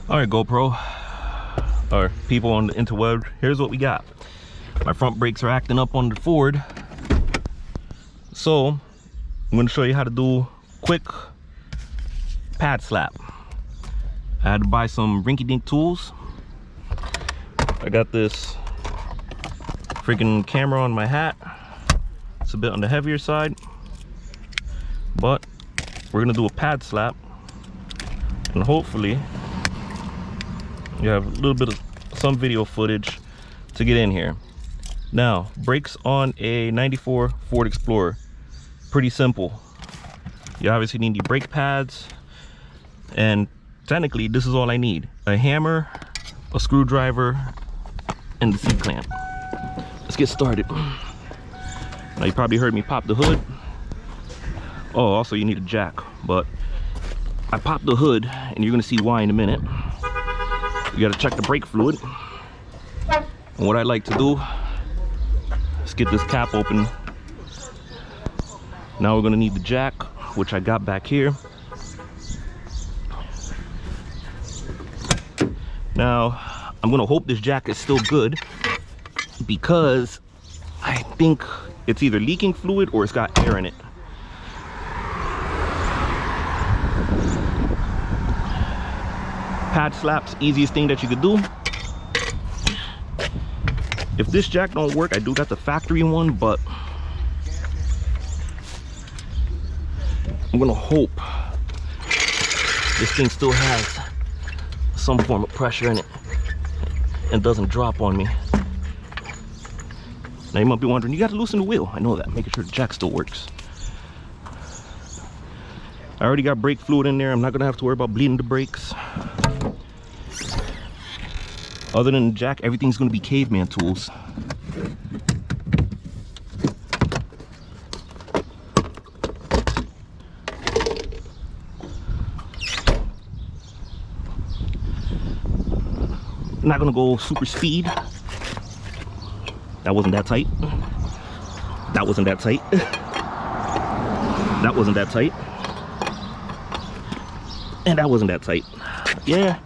All right, GoPro, or people on the interweb, here's what we got. My front brakes are acting up on the Ford, so I'm going to show you how to do quick pad slap. I had to buy some rinky-dink tools. I got this freaking camera on my hat. It's a bit on the heavier side, but we're gonna do a pad slap, and hopefully you have a little bit of some video footage to get in here. Now, brakes on a 94 Ford Explorer, pretty simple. You obviously need your brake pads, and technically this is all I need: a hammer, a screwdriver, and the C-clamp. Let's get started. Now, you probably heard me pop the hood. Oh, also you need a jack, but I popped the hood and you're gonna see why in a minute. You gotta check the brake fluid. And what I like to do is get this cap open. Now we're gonna need the jack, which I got back here. Now, I'm gonna hope this jack is still good, because I think it's either leaking fluid or it's got air in it. Pad slaps, easiest thing that you could do. If this jack don't work, I do got the factory one, but I'm gonna hope this thing still has some form of pressure in it and doesn't drop on me. Now you might be wondering, you gotta loosen the wheel. I know that, making sure the jack still works. I already got brake fluid in there. I'm not gonna have to worry about bleeding the brakes. Other than the jack, everything's gonna be caveman tools. I'm not gonna go super speed. That wasn't that tight. That wasn't that tight. That wasn't that tight. And that wasn't that tight. Yeah,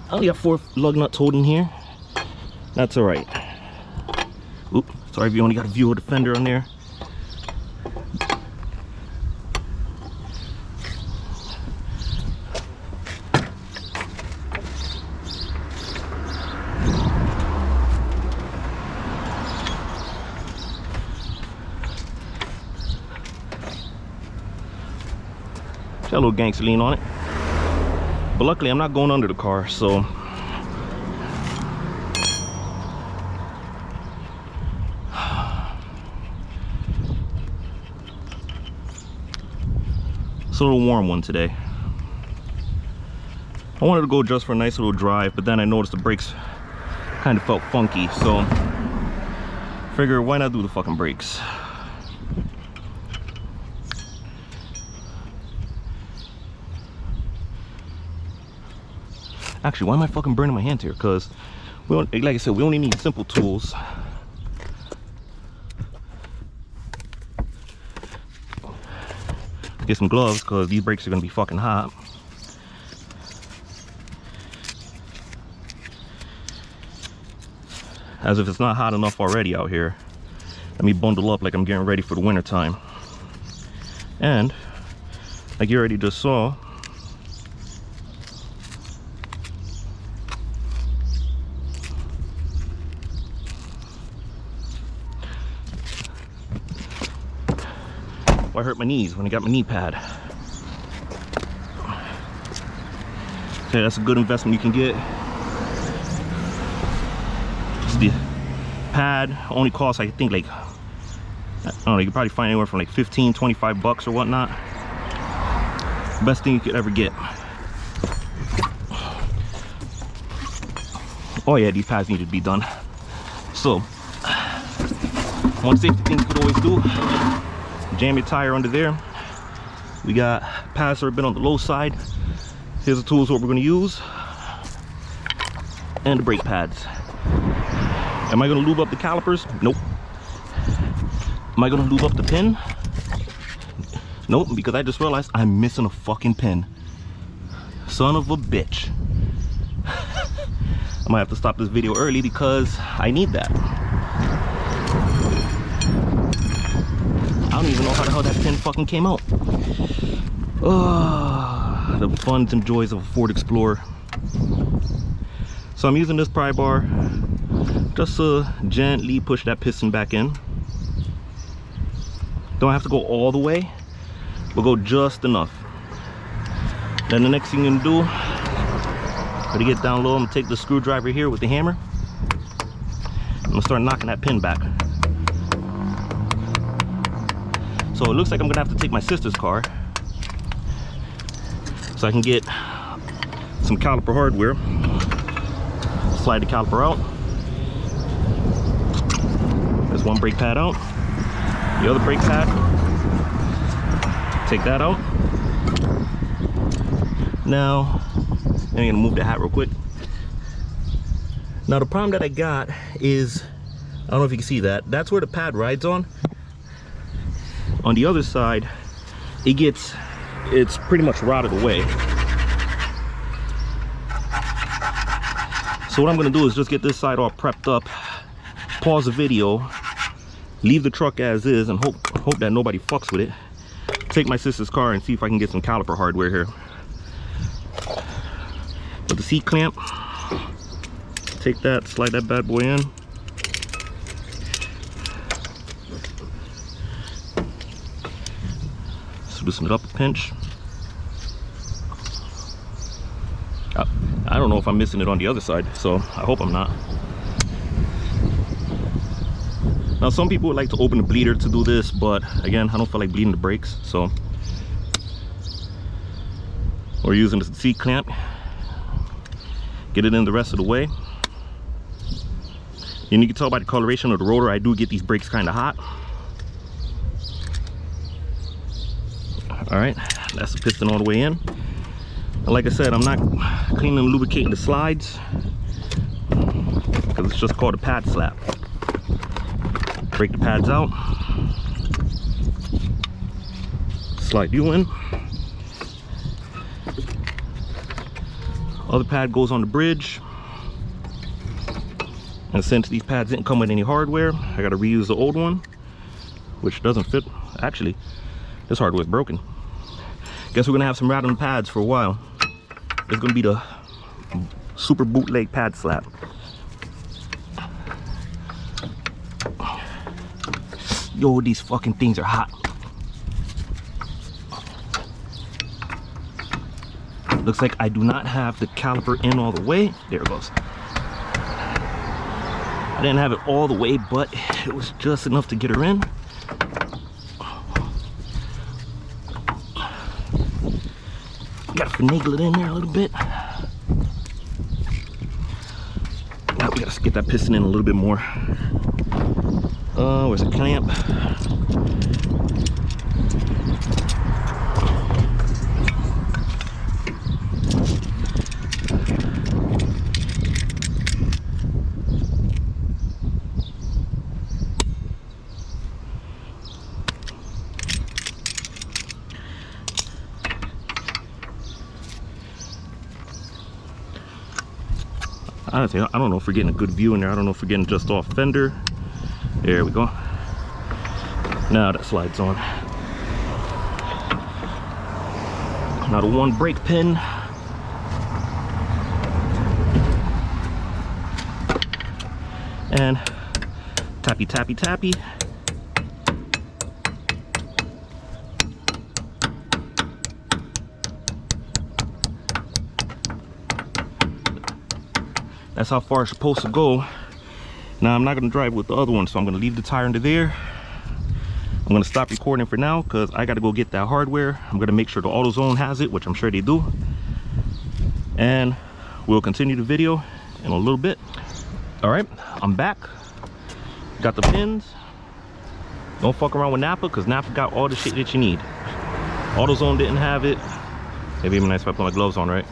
I only got 4 lug nuts holding here. That's all right. Oop, sorry if you only got a view of the fender on there. Got a little gangster lean on it. But luckily I'm not going under the car, so it's a little warm one today. I wanted to go just for a nice little drive, but then I noticed the brakes kind of felt funky, so figure why not do the fucking brakes. Actually, why am I fucking burning my hands here? Because, like I said, we only need simple tools. Get some gloves, because these brakes are going to be fucking hot. As if it's not hot enough already out here. Let me bundle up like I'm getting ready for the winter time. And, like you already just saw, I hurt my knees when I got my knee pad. Okay, that's a good investment you can get. Just the pad only costs, I think, like, I don't know, you can probably find anywhere from like 15, 25 bucks or whatnot. Best thing you could ever get. Oh yeah, these pads need to be done. So, one safety thing you could always do: jam your tire under there. We got pads that are a bit on the low side. Here's the tools what we're going to use, and the brake pads. Am I going to lube up the calipers? Nope. Am I going to lube up the pin? Nope, because I just realized I'm missing a fucking pin. Son of a bitch. I might have to stop this video early because I need that. I don't even know how the hell that pin fucking came out. Oh, the funs and joys of a Ford Explorer. So I'm using this pry bar just to gently push that piston back in. Don't have to go all the way, but go just enough. Then the next thing you're gonna do, to get down low, I'm gonna take the screwdriver here with the hammer. I'm gonna start knocking that pin back. So it looks like I'm gonna have to take my sister's car so I can get some caliper hardware. Slide the caliper out. There's one brake pad out. The other brake pad. Take that out. Now, I'm gonna move the hat real quick. Now the problem that I got is, I don't know if you can see that. That's where the pad rides on. On the other side, it's pretty much rotted away. So what I'm gonna do is just get this side all prepped up, pause the video, leave the truck as is, and hope that nobody fucks with it. Take my sister's car and see if I can get some caliper hardware here. With the seat clamp, take that, slide that bad boy in. Loosen it up a pinch. I don't know if I'm missing it on the other side, so I hope I'm not. Now some people would like to open the bleeder to do this, but again, I don't feel like bleeding the brakes, so we're using the seat clamp. Get it in the rest of the way. And you can tell by the coloration of the rotor, I do get these brakes kind of hot. All right, that's the piston all the way in. And like I said, I'm not cleaning and lubricating the slides because it's just called a pad slap. Break the pads out. Slide you in. Other pad goes on the bridge. And since these pads didn't come with any hardware, I got to reuse the old one, which doesn't fit. Actually, this hardware is broken. Guess we're gonna have some rattling pads for a while. It's gonna be the super bootleg pad slap. Yo, these fucking things are hot. Looks like I do not have the caliper in all the way. There it goes. I didn't have it all the way, but it was just enough to get her in. Gotta finagle it in there a little bit. Now we gotta get that piston in a little bit more. Where's the clamp? Honestly, I don't know if we're getting a good view in there. I don't know if we're getting just off fender. There we go. Now that slides on. Now the one brake pin. And tappy, tappy, tappy. That's how far it's supposed to go. Now I'm not gonna drive with the other one, so I'm gonna leave the tire under there. I'm gonna stop recording for now because I gotta go get that hardware. I'm gonna make sure the AutoZone has it, which I'm sure they do. And we'll continue the video in a little bit. All right, I'm back. Got the pins. Don't fuck around with Napa because Napa got all the shit that you need. AutoZone didn't have it. Maybe even nice if I put my gloves on, right?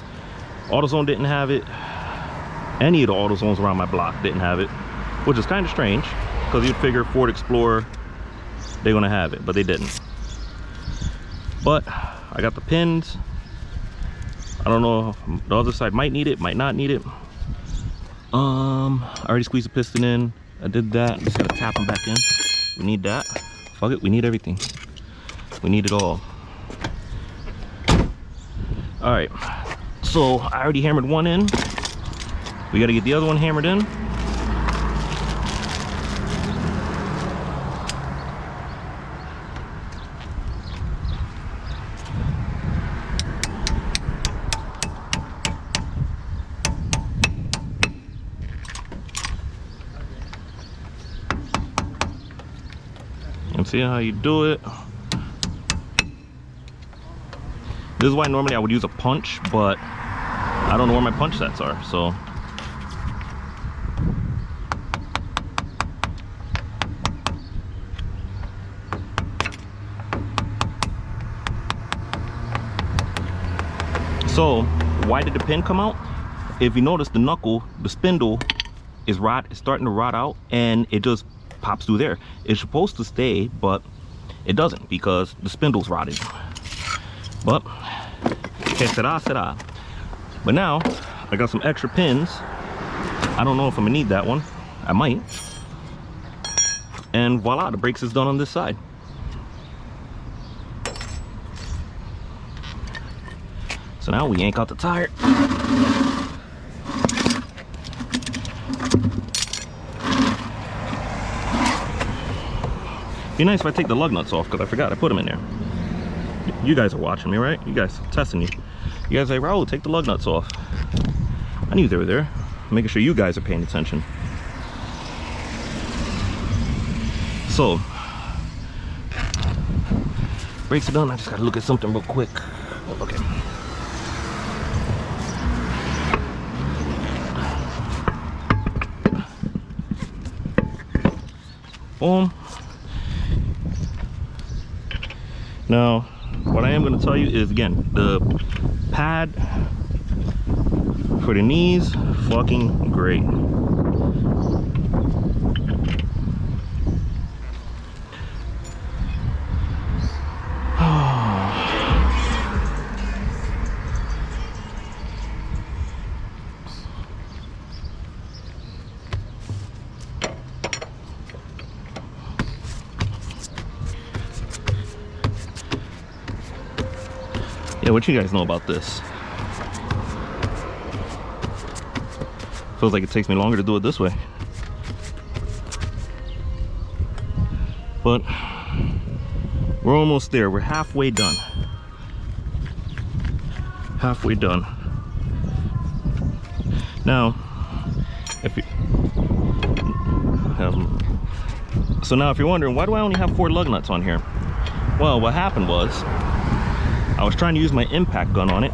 AutoZone didn't have it. Any of the AutoZones around my block didn't have it, which is kind of strange because you'd figure Ford Explorer, they're gonna have it, but they didn't. But I got the pins. I don't know, the other side might need it, might not need it. I already squeezed the piston in. I did that. Just gotta tap them back in. We need that. Fuck it, we need everything. We need it all. All right, so I already hammered one in. We gotta get the other one hammered in. And see how you do it. This is why normally I would use a punch, but I don't know where my punch sets are, so. So, why did the pin come out? If you notice, the knuckle, the spindle is starting to rot out, and it just pops through there. It's supposed to stay, but it doesn't because the spindle's rotted. But, que sera. But now, I got some extra pins. I don't know if I'm gonna need that one. I might. And voila, the brakes is done on this side. So now we yank out the tire. Be nice if I take the lug nuts off, because I forgot I put them in there. You guys are watching me, right? You guys testing me. You guys are like, Raul, take the lug nuts off. I knew they were there. Making sure you guys are paying attention. So, brakes are done. I just gotta look at something real quick. Okay. Boom. Now, what I am going to tell you is, again, the pad for the knees, fucking great. Yeah, what you guys know about this? Feels like it takes me longer to do it this way. But we're almost there. We're halfway done. Halfway done. Now, if you so now if you're wondering, why do I only have 4 lug nuts on here? Well, what happened was I was trying to use my impact gun on it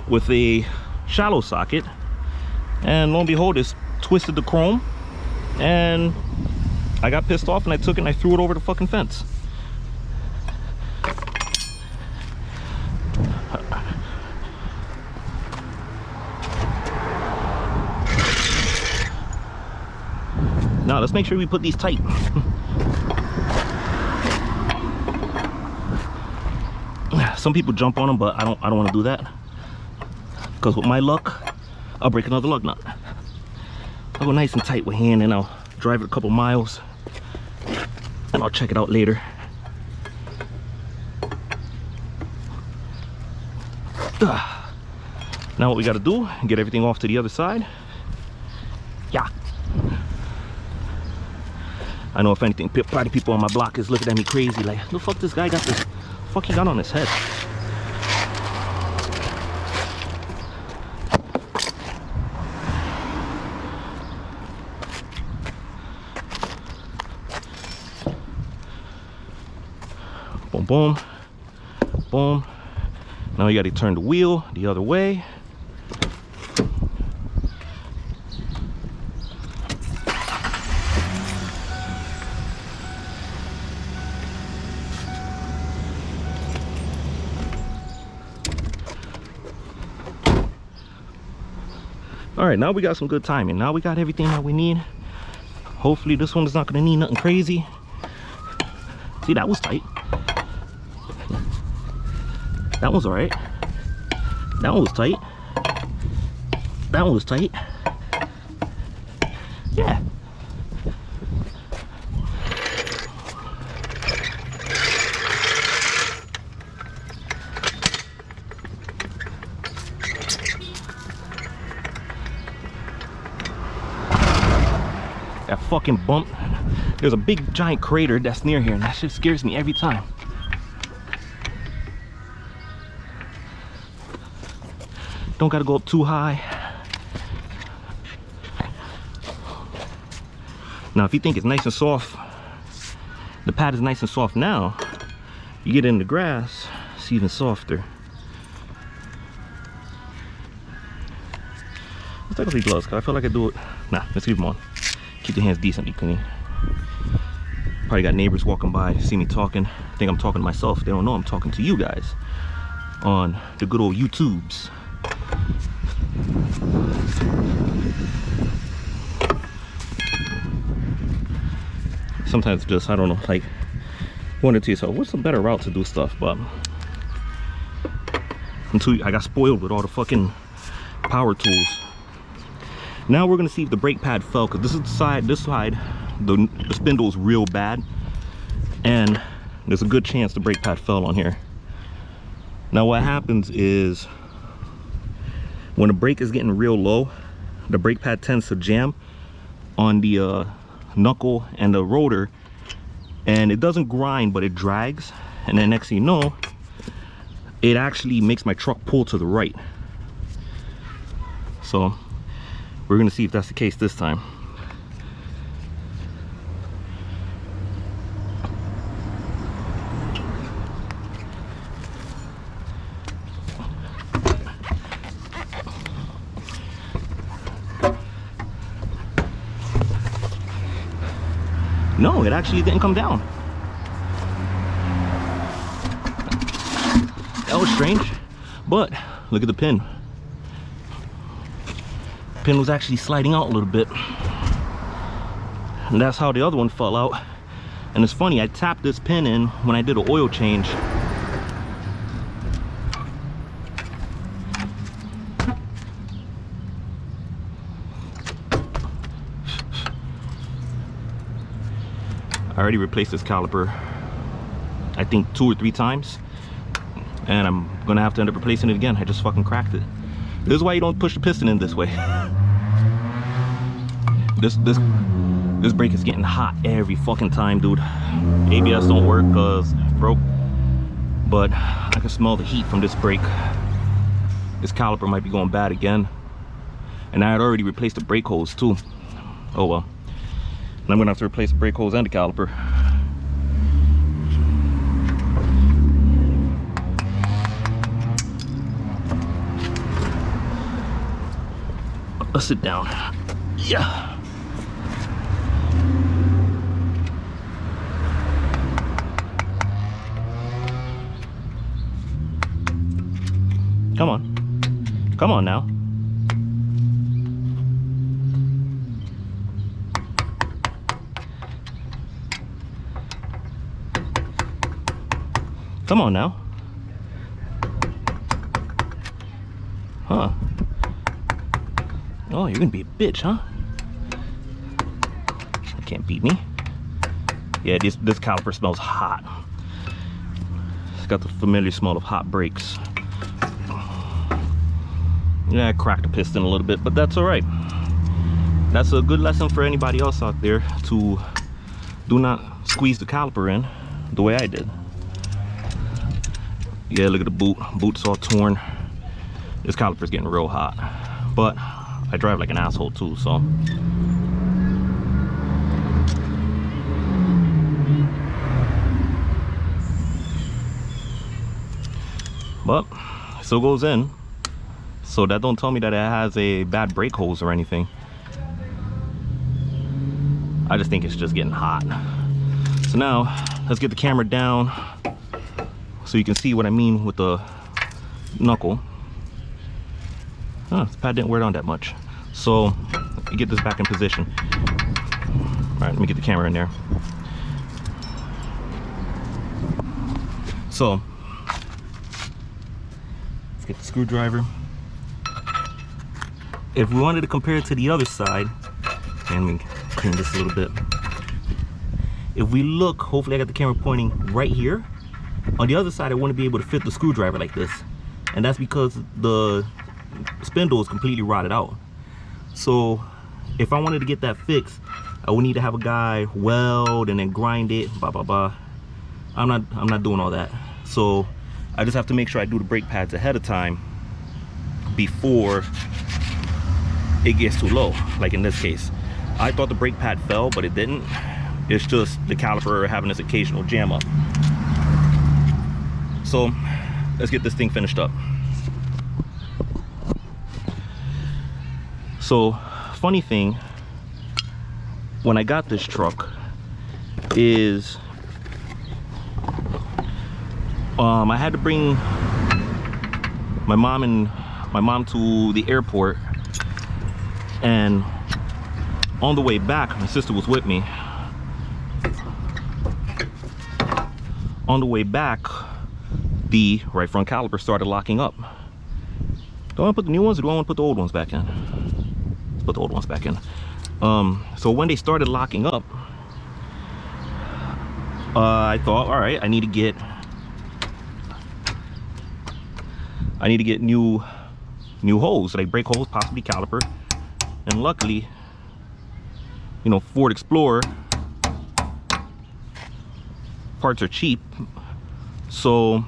with a shallow socket, and lo and behold, it's twisted the chrome, and I got pissed off and I took it and I threw it over the fucking fence. Now let's make sure we put these tight. Some people jump on them, but I don't want to do that, because with my luck, I'll break another lug nut. I'll go nice and tight with hand, and I'll drive it a couple miles, and I'll check it out later. Now what we got to do, get everything off to the other side. Yeah. I know if anything, probably people on my block is looking at me crazy, like, the fuck this guy got this. Fuck he got on his head. Boom, boom, boom. Now you got to turn the wheel the other way. All right, now we got some good timing. Now we got everything that we need. Hopefully this one is not gonna need nothing crazy. See, that was tight. That one's all right. That one was tight. That one was tight. Yeah. That fucking bump. There's a big giant crater that's near here, and that shit scares me every time. Don't gotta go up too high. Now, if you think it's nice and soft, the pad is nice and soft now, you get in the grass, it's even softer. Let's take off these gloves, because I feel like I do it. Nah, let's leave them on. Keep the hands decently clean. Probably got neighbors walking by, see me talking, think I'm talking to myself. They don't know I'm talking to you guys on the good old YouTubes. Sometimes just, I don't know, like, wonder to yourself, what's a better route to do stuff? But until I got spoiled with all the fucking power tools. Now we're gonna see if the brake pad fell, because this is the side, the spindle is real bad, and there's a good chance the brake pad fell on here. Now what happens is, when the brake is getting real low, the brake pad tends to jam on the knuckle and the rotor, and it doesn't grind, but it drags, and then next thing you know, it actually makes my truck pull to the right. So we're gonna see if that's the case this time. No, it actually didn't come down. That was strange, but look at the pin. Pin was actually sliding out a little bit, and that's how the other one fell out. And it's funny, I tapped this pin in when I did an oil change. I already replaced this caliper, I think 2 or 3 times, and I'm gonna have to end up replacing it again. I just fucking cracked it. This is why you don't push the piston in this way. This brake is getting hot every fucking time, dude. ABS don't work because it broke, but I can smell the heat from this brake. This caliper might be going bad again, and I had already replaced the brake hose too. Oh well. And I'm gonna have to replace the brake hose and the caliper. Let's sit down. Yeah. Come on. Come on now. Come on now. Huh. Oh, you're gonna be a bitch, huh? You can't beat me. Yeah, this caliper smells hot. It's got the familiar smell of hot brakes. Yeah, I cracked the piston a little bit, but that's all right. That's a good lesson for anybody else out there to do not squeeze the caliper in the way I did. Yeah, look at the boot. Boot's all torn. This caliper's getting real hot, but I drive like an asshole too, so. But it still goes in, so that don't tell me that it has a bad brake hose or anything. I just think it's just getting hot. So now let's get the camera down so you can see what I mean with the knuckle. This pad didn't wear down that much. So let me get this back in position. All right, let me get the camera in there. So let's get the screwdriver. If we wanted to compare it to the other side, And we clean this a little bit. If we look, hopefully I got the camera pointing right here. On the other side, I want to be able to fit the screwdriver like this. And that's because the spindle is completely rotted out. So if I wanted to get that fixed, I would need to have a guy weld and then grind it, blah, blah, blah. I'm not doing all that. So I just have to make sure I do the brake pads ahead of time before it gets too low. Like in this case, I thought the brake pad fell, but it didn't. It's just the caliper having this occasional jam up. So let's get this thing finished up. So funny thing, when I got this truck is I had to bring my mom to the airport, and on the way back, my sister was with me. On the way back, the right front caliper started locking up. Do I want to put the new ones or do I want to put the old ones back in? Let's put the old ones back in. So when they started locking up, I thought, all right, I need to get new hose, like brake hose, possibly caliper. And luckily, you know, Ford Explorer parts are cheap. So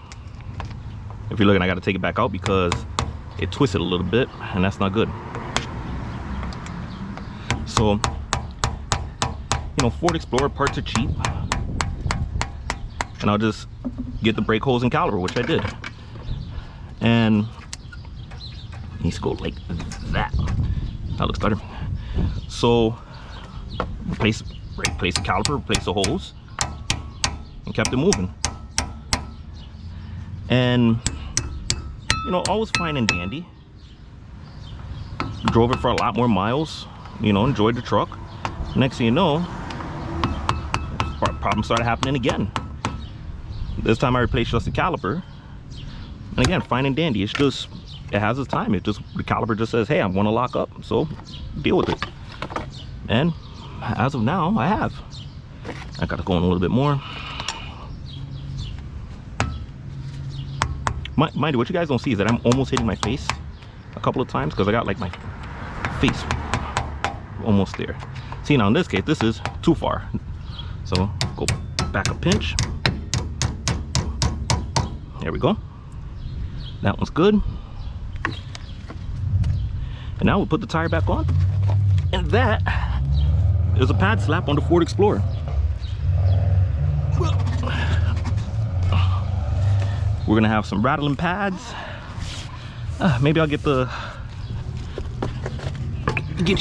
if you're looking, I got to take it back out because it twisted a little bit, and that's not good. So, you know, Ford Explorer parts are cheap, and I'll just get the brake hose and caliper, which I did. And it needs to go like that. That looks better. So replace the caliper, replace the hose, and kept it moving. And you know, all was fine and dandy. Drove it for a lot more miles, you know, enjoyed the truck. Next thing you know, problems started happening again. This time I replaced just the caliper, and again, fine and dandy. It's just, it has its time. It just, the caliper just says, hey, I'm going to lock up, so deal with it. And as of now, I have. I got to go in a little bit more. Mind you, what you guys don't see is that I'm almost hitting my face a couple of times because I got like my face almost there. See, now in this case, this is too far. So go back a pinch. There we go. That one's good. And now we'll put the tire back on. And that is a pad slap on the Ford Explorer. We're gonna have some rattling pads. Maybe I'll get you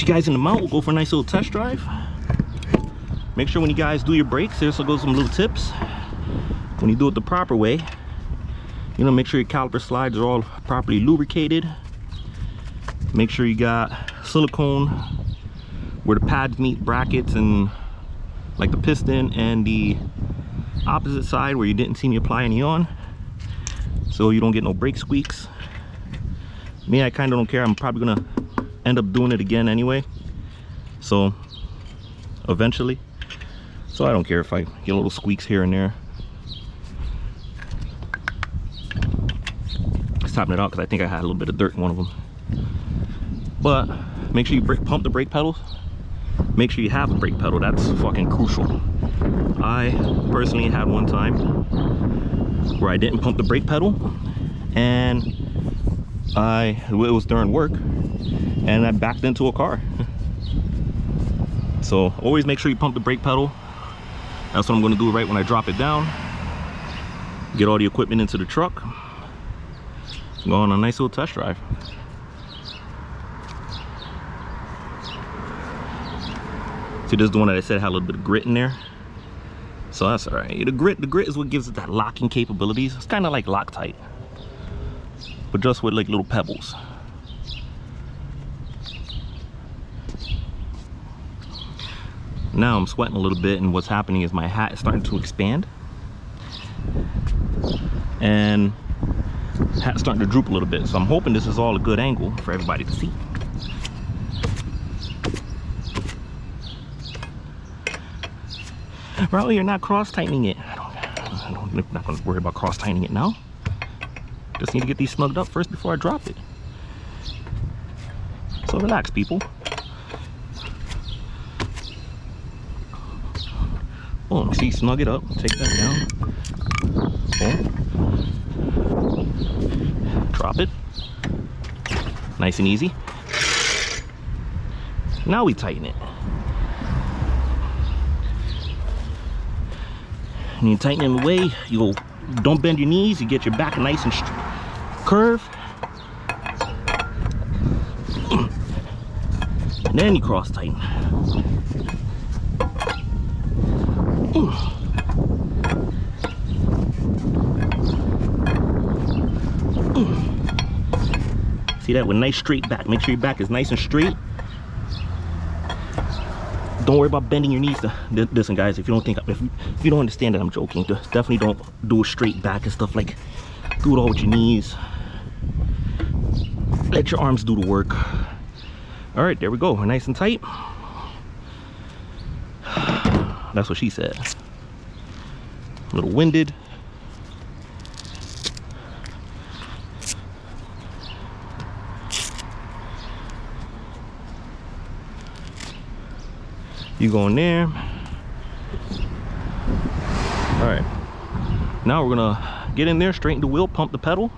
guys in the mount. We'll go for a nice little test drive. Make sure when you guys do your brakes, there's some little tips. When you do it the proper way, you know, make sure your caliper slides are all properly lubricated. Make sure you got silicone where the pads meet brackets, and like the piston, and the opposite side where you didn't see me apply any on, so you don't get no brake squeaks. Me, I kind of don't care. I'm probably gonna end up doing it again anyway, so eventually, so I don't care if I get little squeaks here and there. Just topping it out because I think I had a little bit of dirt in one of them. But make sure you pump the brake pedals. Make sure you have a brake pedal. That's fucking crucial. I personally had one time where I didn't pump the brake pedal, and it was during work, and I backed into a car. So always make sure you pump the brake pedal. That's what I'm going to do right when I drop it down. Get all the equipment into the truck. Go on a nice little test drive. See, this is the one that I said had a little bit of grit in there, so that's all right. The grit is what gives it that locking capabilities. It's kind of like Loctite, but just with like little pebbles. Now I'm sweating a little bit, and what's happening is my hat is starting to expand, and the hat's starting to droop a little bit. So I'm hoping this is all a good angle for everybody to see. Bro, you're not cross tightening it. I'm not gonna worry about cross tightening it now. Just need to get these snugged up first before I drop it. So relax, people. Boom, see, snug it up, take that down. Boom. Drop it. Nice and easy. Now we tighten it. And you tighten it in the way, you go, don't bend your knees, you get your back nice and curved. And then you cross tighten. See that, with nice straight back. Make sure your back is nice and straight. Don't worry about bending your knees. Listen, guys, if you don't understand that I'm joking, just definitely don't do a straight back and stuff. Like, do it all with your knees. Let your arms do the work. All right, there we go. We're nice and tight. That's what she said. A little winded. You go in there. All right, now we're gonna get in there, straighten the wheel, pump the pedal,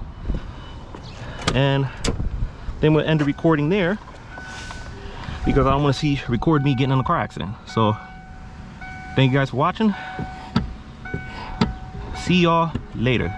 and then we'll end the recording there, because I don't want to record me getting in a car accident. So thank you guys for watching. See y'all later.